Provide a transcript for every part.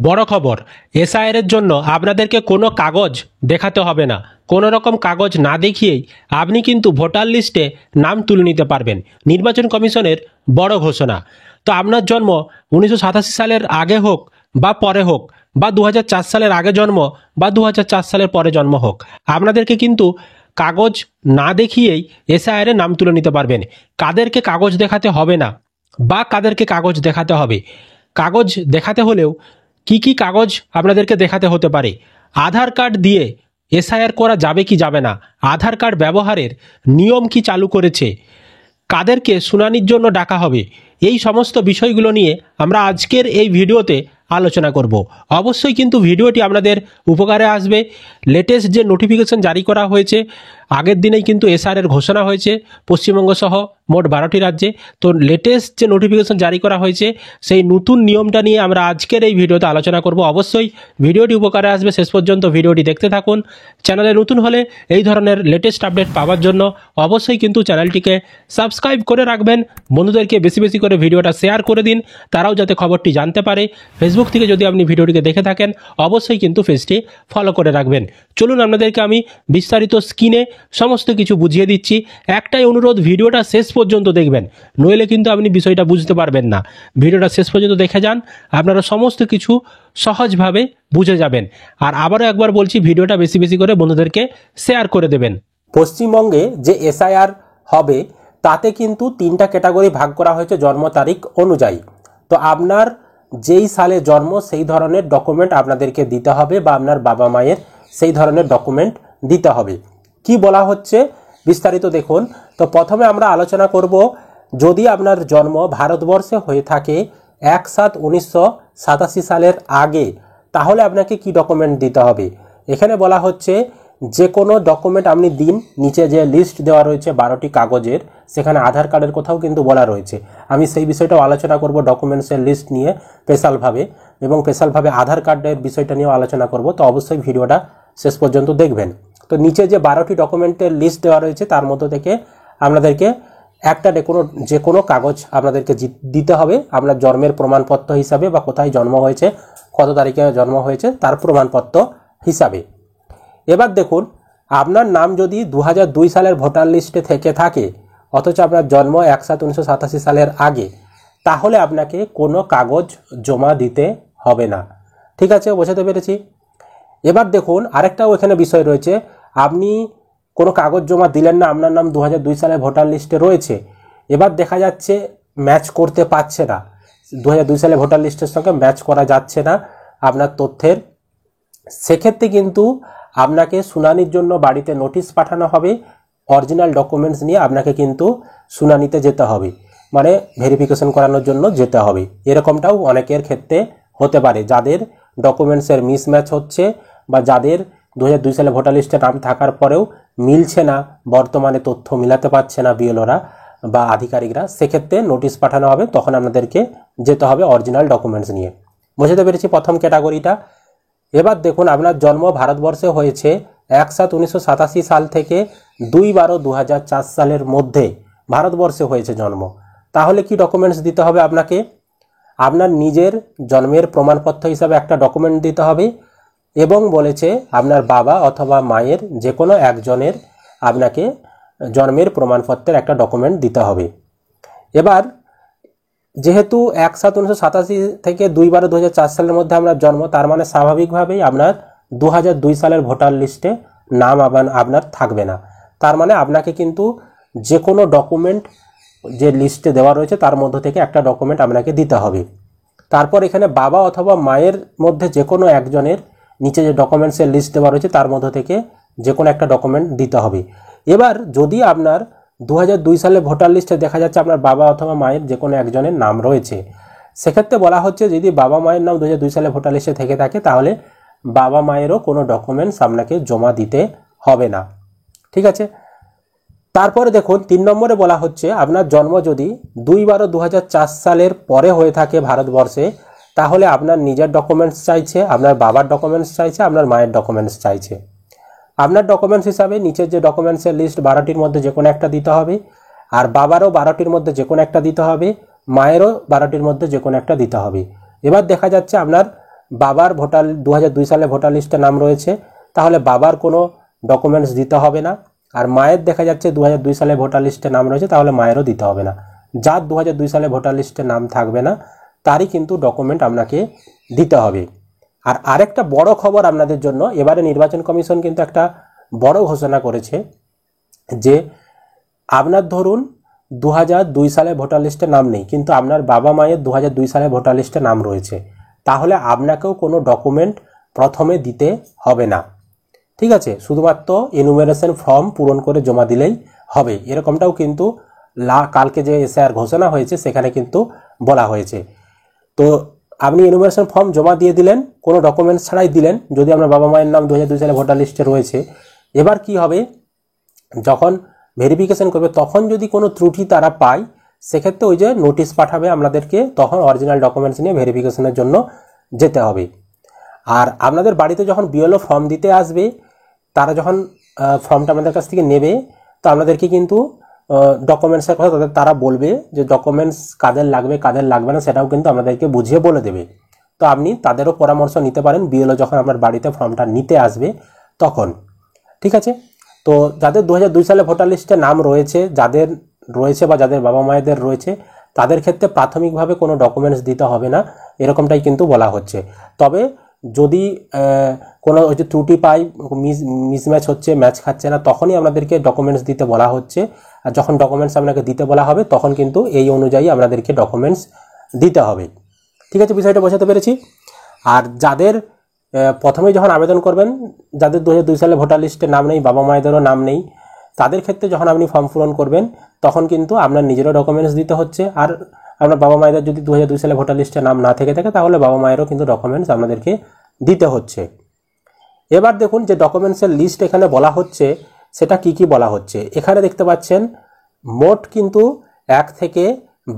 বড় খবর, এসআইআর এর জন্য আপনাদেরকে কোনো কাগজ দেখাতে হবে না। কোনো রকম কাগজ না দেখিয়েই আপনি কিন্তু ভোটার লিস্টে নাম তুলে নিতে পারবেন। নির্বাচন কমিশনের বড় ঘোষণা। তো আপনার জন্ম 1987 সালের আগে হোক বা পরে হোক, বা 2004 সালের আগে জন্ম বা 2004 সালের পরে জন্ম হোক, আপনাদেরকে কিন্তু কাগজ না দেখিয়েই এসআইআর এর নাম তুলে নিতে পারবেন। কাদেরকে কাগজ দেখাতে হবে না বা কাদেরকে কাগজ দেখাতে হবে, কাগজ দেখাতে হলেও কি কি কাগজ আপনাদেরকে দেখাতে হতে পারে, আধার কার্ড দিয়ে এসআইআর করা যাবে কি যাবে না, আধার কার্ড ব্যবহারের নিয়ম কি চালু করেছে, কাদেরকে শুনানির জন্য ডাকা হবে, এই সমস্ত বিষয়গুলো নিয়ে আমরা আজকের এই ভিডিওতে আলোচনা করব। অবশ্যই কিন্তু ভিডিওটি আপনাদের উপকারে আসবে। লেটেস্ট যে নোটিফিকেশন জারি করা হয়েছে, আগের দিনেই কিন্তু এসআইআর এর ঘোষণা হয়েছে পশ্চিমবঙ্গ সহ মোট 12টি রাজ্যে। তো লেটেস্ট যে নোটিফিকেশন জারি করা হয়েছে সেই নতুন নিয়মটা নিয়ে আমরা আজকের এই ভিডিওতে আলোচনা করব। অবশ্যই ভিডিওটি উপকারে আসবে, শেষ পর্যন্ত ভিডিওটি দেখতে থাকুন। চ্যানেলে নতুন হলে এই ধরনের লেটেস্ট আপডেট পাওয়ার জন্য অবশ্যই কিন্তু চ্যানেলটিকে সাবস্ক্রাইব করে রাখবেন। বন্ধুদেরকে বেশি বেশি করে ভিডিওটা শেয়ার করে দিন, তারাও যাতে খবরটি জানতে পারে। ফেসবুক থেকে যদি আপনি ভিডিওটিকে দেখে থাকেন অবশ্যই কিন্তু পেজটি ফলো করে রাখবেন। চলুন আপনাদেরকে আমি বিস্তারিত স্ক্রিনে সমস্ত কিছু বুঝিয়ে দিচ্ছি। একটাই অনুরোধ, ভিডিওটা শেষ পর্যন্ত দেখবেন, নইলে কিন্তু আপনি বিষয়টা বুঝতে পারবেন না। ভিডিওটা শেষ পর্যন্ত দেখে যান, আপনারা সমস্ত কিছু সহজভাবে বুঝে যাবেন। আর আবারও একবার বলছি, ভিডিওটা বেশি বেশি করে বন্ধুদেরকে শেয়ার করে দেবেন। পশ্চিমবঙ্গে যে এসআইআর হবে তাতে কিন্তু 3টা ক্যাটাগরি ভাগ করা হয়েছে জন্ম তারিখ অনুযায়ী। তো আপনার যেই সালে জন্ম সেই ধরনের ডকুমেন্ট আপনাদেরকে দিতে হবে, বা আপনার বাবা মায়ের সেই ধরনের ডকুমেন্ট দিতে হবে। কি বলা হচ্ছে বিস্তারিত দেখুন। তো প্রথমে আমরা আলোচনা করব, যদি আপনার জন্ম ভারতবর্ষে হয়ে থাকে 1/7/1987 সালের আগে, তাহলে আপনাকে কি ডকুমেন্ট দিতে হবে। এখানে বলা হচ্ছে যে কোনো ডকুমেন্ট আপনি দিন। নিচে যে লিস্ট দেওয়া রয়েছে 12টি কাগজের, সেখানে আধার কার্ডের কথাও কিন্তু বলা রয়েছে। আমি সেই বিষয়টাও আলোচনা করব, ডকুমেন্টসের লিস্ট নিয়ে স্পেশালভাবে, এবং স্পেশালভাবে আধার কার্ডের বিষয়টা নিয়েও আলোচনা করব। তো অবশ্যই ভিডিওটা শেষ পর্যন্ত দেখবেন। তো নিচে যে 12টি ডকুমেন্টের লিস্ট দেওয়া রয়েছে তার মধ্য থেকে আপনাদেরকে একটা যে কোনো কাগজ আপনাদেরকে দিতে হবে, আপনার জন্মের প্রমাণপত্র হিসাবে, বা কোথায় জন্ম হয়েছে, কত তারিখে জন্ম হয়েছে তার প্রমাণপত্র হিসাবে। এবার দেখুন, আপনার নাম যদি 2002 সালের ভোটার লিস্টে থেকে থাকে, অথচ আপনার জন্ম 1/7/1987 সালের আগে, তাহলে আপনাকে কোনো কাগজ জমা দিতে হবে না। ঠিক আছে, বোঝাতে পেরেছি। এবার দেখুন, আরেকটাও এখানে বিষয় রয়েছে। আপনি কোনো কাগজ জমা দিলেন না, আপনার নাম 2002 সালের ভোটার লিস্টে রয়েছে, এবার দেখা যাচ্ছে ম্যাচ করতে পারছে না, 2002 সালের ভোটার লিস্টের সঙ্গে ম্যাচ করা যাচ্ছে না আপনার তথ্যের। সেক্ষেত্রে কিন্তু আপনাকে শুনানির জন্য বাড়িতে নোটিশ পাঠানো হবে, অরিজিনাল ডকুমেন্টস নিয়ে আপনাকে কিন্তু শুনানিতে যেতে হবে, মানে ভেরিফিকেশন করানোর জন্য যেতে হবে। এরকমটাও অনেকের ক্ষেত্রে হতে পারে, যাদের ডকুমেন্টসের মিসম্যাচ হচ্ছে, বা যাদের 2002 সালে ভোটার লিস্টে নাম থাকার পরেও মিলছে না, বর্তমানে তথ্য মিলাতে পারছে না বিএলওরা বা আধিকারিকরা, সেক্ষেত্রে নোটিশ পাঠানো হবে, তখন আপনাদেরকে যেতে হবে অরিজিনাল ডকুমেন্টস নিয়ে। বুঝতে পেরেছি প্রথম ক্যাটাগরিটা। এবার দেখুন, আপনার জন্ম ভারতবর্ষে হয়েছে 1/7/1987 সাল থেকে 2/12/2004 সালের মধ্যে ভারতবর্ষে হয়েছে জন্ম, তাহলে কি ডকুমেন্টস দিতে হবে আপনাকে? আপনার নিজের জন্মের প্রমাণপত্র হিসাবে একটা ডকুমেন্ট দিতে হবে, এবং বলেছে আপনার বাবা অথবা মায়ের যে কোনো একজনের আপনাকে জন্মের প্রমাণপত্রের একটা ডকুমেন্ট দিতে হবে। এবার যেহেতু 1/7/1987 থেকে 2/12/2004 সালের মধ্যে আপনার জন্ম, তার মানে স্বাভাবিকভাবেই আপনার 2002 সালের ভোটার লিস্টে নাম আপনার থাকবে না। তার মানে আপনাকে কিন্তু যে কোনো ডকুমেন্ট যে লিস্টে দেওয়া রয়েছে তার মধ্য থেকে একটা ডকুমেন্ট আপনাকে দিতে হবে। তারপর এখানে বাবা অথবা মায়ের মধ্যে যে কোনো একজনের, নিচে যে ডকুমেন্টসের লিস্ট দেওয়া রয়েছে তার মধ্য থেকে যে কোনো একটা ডকুমেন্ট দিতে হবে। এবার যদি আপনার 2002 সালে ভোটার লিস্টে দেখা যাচ্ছে আপনার বাবা অথবা মায়ের যে কোনো একজনের নাম রয়েছে, সেক্ষেত্রে বলা হচ্ছে যদি বাবা মায়ের নাম 2002 সালে ভোটার লিস্টে থেকে থাকে, তাহলে বাবা মায়েরও কোনো ডকুমেন্টস আপনাকে জমা দিতে হবে না। ঠিক আছে। তারপরে দেখুন 3 নম্বরে বলা হচ্ছে, আপনার জন্ম যদি 2/12/2004 সালের পরে হয়ে থাকে ভারতবর্ষে, তাহলে আপনার নিজের ডকুমেন্টস চাইছে, আপনার বাবার ডকুমেন্টস চাইছে, আপনার মায়ের ডকুমেন্টস চাইছে। আপনার ডকুমেন্টস হিসাবে নিচের যে ডকুমেন্টসের লিস্ট 12টির মধ্যে যে কোনো একটা দিতে হবে, আর বাবারও 12টির মধ্যে যে কোনো একটা দিতে হবে, মায়েরও 12টির মধ্যে যে কোনো একটা দিতে হবে। এবার দেখা যাচ্ছে আপনার বাবার 2002 সালে ভোটার লিস্টে নাম রয়েছে, তাহলে বাবার কোনো ডকুমেন্টস দিতে হবে না। আর মায়ের দেখা যাচ্ছে 2002 সালে ভোটার লিস্টে নাম রয়েছে, তাহলে মায়েরও দিতে হবে না। যার 2002 সালে ভোটার লিস্টে নাম থাকবে না তারই কিন্তু ডকুমেন্ট আপনাকে দিতে হবে। আর আরেকটা বড় খবর আপনাদের জন্য, এবারে নির্বাচন কমিশন কিন্তু একটা বড় ঘোষণা করেছে যে আপনার ধরুন 2002 সালে ভোটার লিস্টে নাম নেই, কিন্তু আপনার বাবা মায়ের 2002 সালে ভোটার লিস্টে নাম রয়েছে, তাহলে আপনাকেও কোনো ডকুমেন্ট প্রথমে দিতে হবে না। ঠিক আছে, শুধুমাত্র এনুমেরেশন ফর্ম পূরণ করে জমা দিলেই হবে। এরকমটাও কিন্তু কালকে যে এসআইআর ঘোষণা হয়েছে সেখানে কিন্তু বলা হয়েছে। তো আপনি এনুমেরেশন ফর্ম জমা দিয়ে দিলেন, কোনো ডকুমেন্টস ছাড়াই দিলেন, যদি আপনার বাবা মায়ের নাম 2002 সালে ভোটার লিস্টে রয়েছে। এবার কি হবে, যখন ভেরিফিকেশন করবে তখন যদি কোনো ত্রুটি তারা পায়, সেক্ষেত্রে ওই যে নোটিশ পাঠাবে আপনাদেরকে, তখন অরিজিনাল ডকুমেন্টস নিয়ে ভেরিফিকেশনের জন্য যেতে হবে। আর আপনাদের বাড়িতে যখন বিএলও ফর্ম দিতে আসবে, তারা যখন ফর্মটা আমাদের কাছ থেকে নেবে, তো আপনাদেরকে কিন্তু ডকুমেন্টসের কথা তারা বলবে যে ডকুমেন্টস কাদের লাগবে না, সেটাও কিন্তু আপনাদেরকে বুঝিয়ে বলে দেবে। তো আপনি তাদেরও পরামর্শ নিতে পারেন বিএলও যখন আপনার বাড়িতে ফর্মটা নিতে আসবে তখন। ঠিক আছে, তো যাদের 2002 সালে ভোটার লিস্টে নাম রয়েছে, যাদের রয়েছে বা যাদের বাবা মায়েদের রয়েছে, তাদের ক্ষেত্রে প্রাথমিকভাবে কোনো ডকুমেন্টস দিতে হবে না, এরকমটাই কিন্তু বলা হচ্ছে। তবে যদি কোনো ওই যে ত্রুটি পাই, মিসম্যাচ হচ্ছে, ম্যাচ খাচ্ছে না, তখনই আপনাদেরকে ডকুমেন্টস দিতে বলা হচ্ছে। আর যখন ডকুমেন্টস আপনাকে দিতে বলা হবে তখন কিন্তু এই অনুযায়ী আপনাদেরকে ডকুমেন্টস দিতে হবে। ঠিক আছে, বিষয়টা বোঝাতে পেরেছি। আর যাদের প্রথমেই যখন আবেদন করবেন, যাদের 2002 সালে ভোটার লিস্টে নাম নেই, বাবা মায়েদেরও নাম নেই, তাদের ক্ষেত্রে যখন আপনি ফর্ম পূরণ করবেন তখন কিন্তু আপনার নিজেরও ডকুমেন্টস দিতে হচ্ছে। আর আপনার বাবা মায়েদের যদি 2002 সালে ভোটার লিস্টে নাম না থেকে থাকে, তাহলে বাবা মায়েরও কিন্তু ডকুমেন্টস আপনাদেরকে দিতে হচ্ছে। এবার দেখুন যে ডকুমেন্টসের লিস্ট এখানে বলা হচ্ছে, সেটা কি কি বলা হচ্ছে। এখানে দেখতে পাচ্ছেন মোট কিন্তু 1 থেকে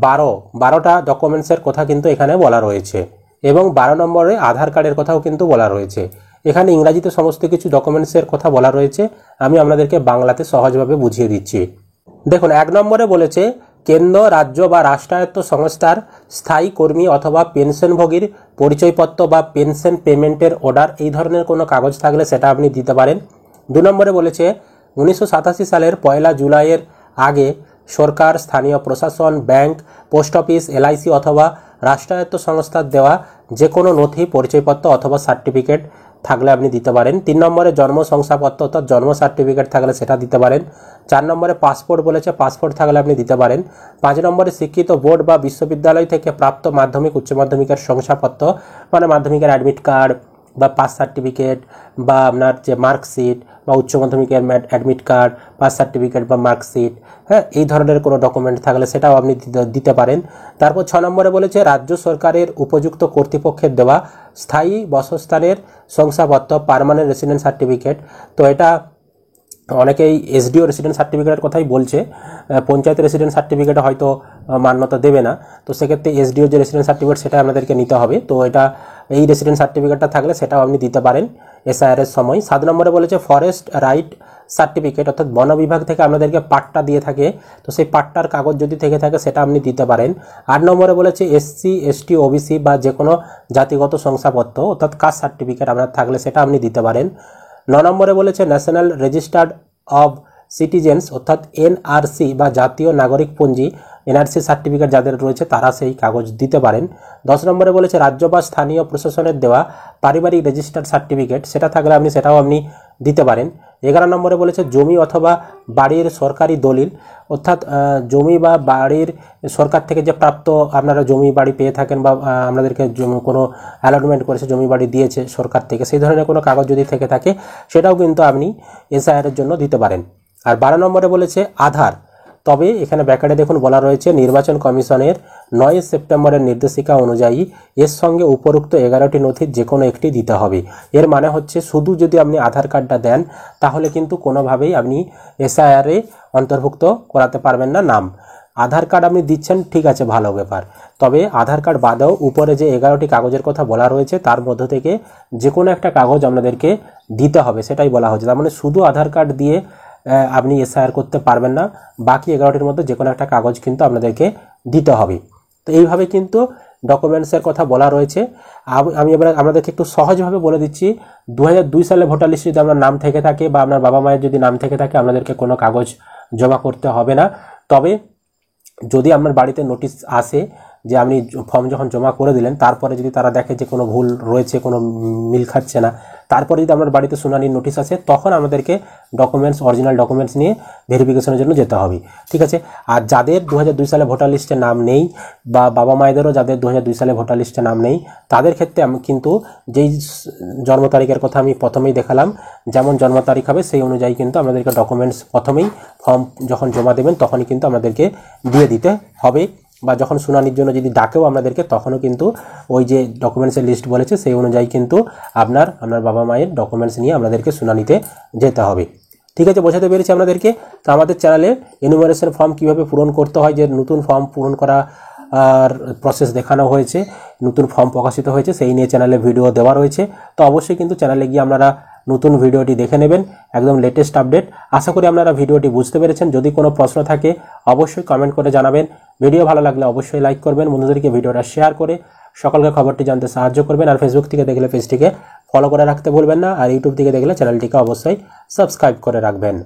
12টা ডকুমেন্টসের কথা কিন্তু এখানে বলা রয়েছে, এবং 12 নম্বরে আধার কার্ডের কথাও কিন্তু বলা রয়েছে। এখানে ইংরাজিতে সমস্ত কিছু ডকুমেন্টসের কথা বলা রয়েছে, আমি আপনাদেরকে বাংলাতে সহজভাবে বুঝিয়ে দিচ্ছি। দেখুন, 1 নম্বরে বলেছে কেন্দ্র, রাজ্য বা রাষ্ট্রায়ত্ত সংস্থার স্থায়ী কর্মী অথবা পেনশনভোগীর পরিচয়পত্র বা পেনশন পেমেন্টের অর্ডার, এই ধরনের কোনো কাগজ থাকলে সেটা আপনি দিতে পারেন। 2 নম্বরে বলেছে 1987 সালের 1 জুলাইয়ের আগে সরকার, স্থানীয় প্রশাসন, ব্যাংক, পোস্ট অফিস, এলআইসি অথবা রাষ্ট্রায়ত্ত সংস্থার দেওয়া যে কোনো নথি, পরিচয়পত্র অথবা সার্টিফিকেট থাকলে আপনি দিতে পারেন। 3 নম্বরে জন্ম শংসাপত্র অর্থাৎ জন্ম সার্টিফিকেট থাকলে সেটা দিতে পারেন। 4 নম্বরে পাসপোর্ট বলেছে, পাসপোর্ট থাকলে আপনি দিতে পারেন। 5 নম্বরে শিক্ষিত বোর্ড বা বিশ্ববিদ্যালয় থেকে প্রাপ্ত মাধ্যমিক, উচ্চ মাধ্যমিকের শংসাপত্র, মানে মাধ্যমিকের অ্যাডমিট কার্ড বা পাস সার্টিফিকেট বা আপনার যে মার্কশিট বা উচ্চ মাধ্যমিকের অ্যাডমিট কার্ড, পাস সার্টিফিকেট বা মার্কশিট, হ্যাঁ, এই ধরনের কোনো ডকুমেন্ট থাকলে সেটাও আপনি দিতে পারেন। তারপর 6 নম্বরে বলেছে রাজ্য সরকারের উপযুক্ত কর্তৃপক্ষের দেওয়া স্থায়ী বাসস্থানের শংসাপত্র, পার্মানেন্ট রেসিডেন্ট সার্টিফিকেট। তো এটা অনেকেই এসডিও রেসিডেন্ট সার্টিফিকেটের কথাই বলছে, পঞ্চায়েত রেসিডেন্ট সার্টিফিকেটে হয়তো মান্যতা দেবে না, তো সেক্ষেত্রে এসডিও যে রেসিডেন্ট সার্টিফিকেট সেটা আপনাদেরকে নিতে হবে। তো এটা এই রেসিডেন্ট সার্টিফিকেটটা থাকলে সেটাও আপনি দিতে পারেন এসআইআরের সময়। 7 নম্বরে বলেছে ফরেস্ট রাইট সার্টিফিকেট, অর্থাৎ বন বিভাগ থেকে আপনাদেরকে পাট্টা দিয়ে থাকে, তো সেই পাট্টার কাগজ যদি থেকে থাকে সেটা আপনি দিতে পারেন। 8 নম্বরে বলেছে এসসি, এসটি, ওবিসি বা যে কোনো জাতিগত শংসাপত্র অর্থাৎ কাস্ট সার্টিফিকেট আপনার থাকলে সেটা আপনি দিতে পারেন। 9 নম্বরে বলেছে ন্যাশনাল রেজিস্টার্ড অফ সিটিজেন্স অর্থাৎ এনআরসি বা জাতীয় নাগরিক পঞ্জি, এনআরসি সার্টিফিকেট যাদের রয়েছে তারা সেই কাগজ দিতে পারেন। 10 নম্বরে বলেছে রাজ্য বা স্থানীয় প্রশাসনের দেওয়া পারিবারিক রেজিস্টার্ড সার্টিফিকেট, সেটা থাকলে সেটাও আপনি দিতে পারেন। 11 নম্বরে বলেছে জমি অথবা বাড়ির সরকারি দলিল, অর্থাৎ জমি বা বাড়ির সরকার থেকে যে প্রাপ্ত আপনারা জমি বাড়ি পেয়ে থাকেন বা আপনাদেরকে কোনো অ্যালটমেন্ট করেছে, জমি বাড়ি দিয়েছে সরকার থেকে, সেই ধরনের কোনো কাগজ যদি থেকে থাকে সেটাও কিন্তু আপনি এসআইআরের জন্য দিতে পারেন। আর 12 নম্বরে বলেছে আধার, তবে এখানে ব্যাকেটে দেখুন বলা রয়েছে নির্বাচন কমিশনের 9 সেপ্টেম্বরের নির্দেশিকা অনুযায়ী এর সঙ্গে উপরোক্ত 11টি নথির যে কোনো একটি দিতে হবে। এর মানে হচ্ছে শুধু যদি আপনি আধার কার্ডটা দেন তাহলে কিন্তু কোনোভাবেই আপনি এসআইআরে অন্তর্ভুক্ত করাতে পারবেন না নাম। আধার কার্ড আপনি দিচ্ছেন, ঠিক আছে, ভালো ব্যাপার, তবে আধার কার্ড বাদেও উপরে যে 11টি কাগজের কথা বলা রয়েছে তার মধ্য থেকে যে কোনো একটা কাগজ আপনাদেরকে দিতে হবে, সেটাই বলা হচ্ছে। তার মানে শুধু আধার কার্ড দিয়ে আপনি এসআইআর করতে পারবেন না, বাকি 11টির মধ্যে যে কোনো একটা কাগজ কিন্তু আপনাদেরকে দিতে হবে। তো এইভাবে কিন্তু ডকুমেন্টসের কথা বলা রয়েছে। আমি এবার আপনাদেরকে একটু সহজভাবে বলে দিচ্ছি। 2002 সালে ভোটার লিস্টে যদি আপনার নাম থেকে থাকে বা আপনার বাবা মায়ের যদি নাম থেকে থাকে, আপনাদেরকে কোনো কাগজ জমা করতে হবে না। তবে যদি আপনার বাড়িতে নোটিশ আসে যে আপনি ফর্ম যখন জমা করে দিলেন, তারপরে যদি তারা দেখে যে কোনো ভুল রয়েছে, কোনো মিল খাচ্ছে না, তারপরে যদি আপনার বাড়িতে শুনানির নোটিশ আসে, তখন আমাদেরকে অরিজিনাল ডকুমেন্টস নিয়ে ভেরিফিকেশনের জন্য যেতে হবে। ঠিক আছে। আর যাদের 2002 সালে ভোটার লিস্টে নাম নেই বা বাবা মায়েদেরও যাদের 2002 সালে ভোটার লিস্টে নাম নেই, তাদের ক্ষেত্রে আমি কিন্তু যেই জন্ম তারিখের কথা আমি প্রথমেই দেখালাম, যেমন জন্ম তারিখ হবে সেই অনুযায়ী কিন্তু আমাদেরকে ডকুমেন্টস প্রথমেই ফর্ম যখন জমা দেবেন তখনই কিন্তু আমাদেরকে দিয়ে দিতে হবে। বা যখন শুনানির জন্য যদি ডাকেও আপনাদেরকে, তখনও কিন্তু ওই যে ডকুমেন্টসের লিস্ট বলেছে সেই অনুযায়ী কিন্তু আপনার বাবা মায়ের ডকুমেন্টস নিয়ে আপনাদেরকে শুনানিতে যেতে হবে। ঠিক আছে, বোঝাতে পেরেছি আপনাদেরকে। তো আমাদের চ্যানেলে এনুমারেশন ফর্ম কীভাবে পূরণ করতে হয়, যে নতুন ফর্ম পূরণ করা আর প্রসেস দেখানো হয়েছে, নতুন ফর্ম প্রকাশিত হয়েছে, সেই নিয়ে চ্যানেলে ভিডিও দেওয়া রয়েছে। তো অবশ্যই কিন্তু চ্যানেলে গিয়ে আপনারা নতুন ভিডিওটি দেখে নেবেন, একদম লেটেস্ট আপডেট। আশা করি আপনারা ভিডিওটি বুঝতে পেরেছেন। যদি কোনো প্রশ্ন থাকে অবশ্যই কমেন্ট করে জানাবেন। ভিডিও ভালো লাগলে অবশ্যই লাইক করবেন, বন্ধুদেরকে ভিডিওটা শেয়ার করে সকলকে খবরটি জানতে সাহায্য করবেন। আর ফেসবুক থেকে দেখলে পেজটিকে ফলো করে রাখতে ভুলবেন না, আর ইউটিউব থেকে দেখলে চ্যানেলটিকে অবশ্যই সাবস্ক্রাইব করে রাখবেন।